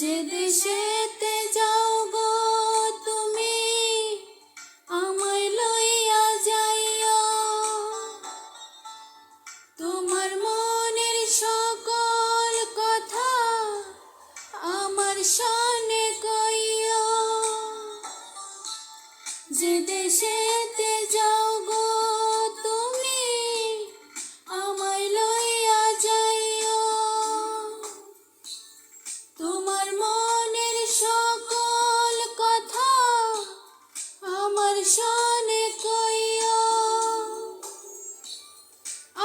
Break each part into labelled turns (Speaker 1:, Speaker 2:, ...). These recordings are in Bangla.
Speaker 1: যে দেশেতে যাও গো তুমি আমায় লইয়া যাইও, তোমার মনের সকল কথা আমার সনে কইও। যে দেশেতে যাও গো তুমি আমায় লইয়া যাইও, তোমার মনের সকল কথা আমার সনে কইও।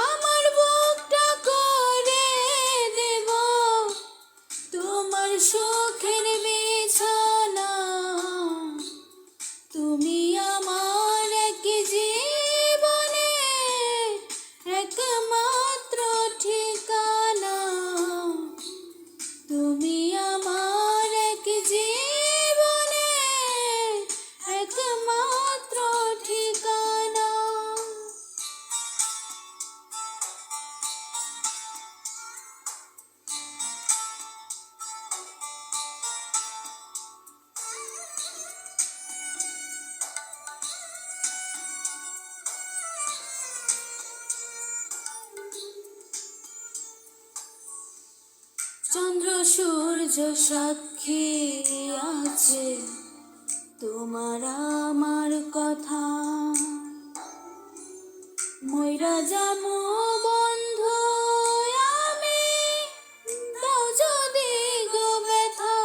Speaker 1: আমার বুকটা করে দেব তোমার সুখের বিছানা, তুমি আমার এক জীবনে একমাত্র ঠিকানা, তুমি আমার এক জীবনে একমাত্র ঠিকানা। চন্দ্র সূর্য সাক্ষী আছে তোমার আমার কথা, মইরা যামু বন্ধু আমি দাও যদি গো ব্যথা।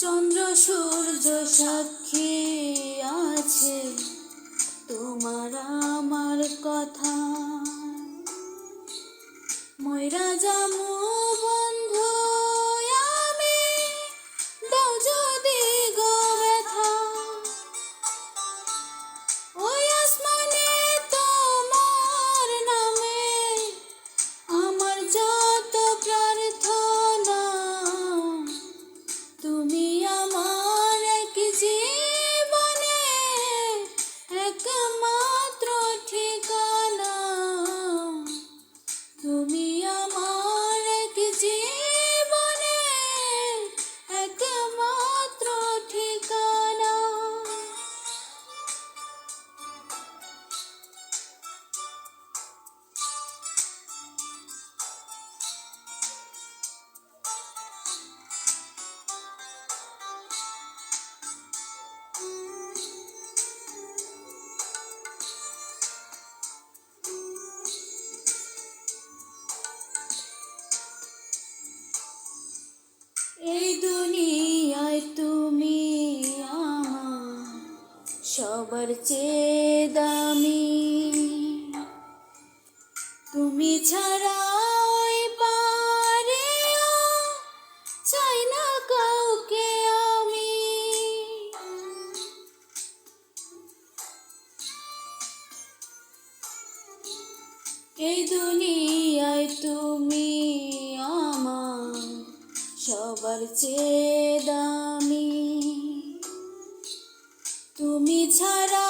Speaker 1: চন্দ্র সূর্য সাক্ষী আছে তোমার আমার কথা, মইরা যামু বন্ধু আমি দাও যদি গো ব্যথা। ওই আসমানে তোমার নামে আমার যত প্রার্থনা, তুমি আমার এক জীবনে একমাত্র ঠিকানা, তুমি আমার এক জীবনে একমাত্র ঠিকানা। এই দুনিয়ায় তুমি আমার সবার চেয়ে দামি, তুমি ছাড়া ওই পারেও চাই না কাউকে আমি। এই দুনিয়ায় তুমি আমার সবার চেয়ে দামি, তুমি ছাড়া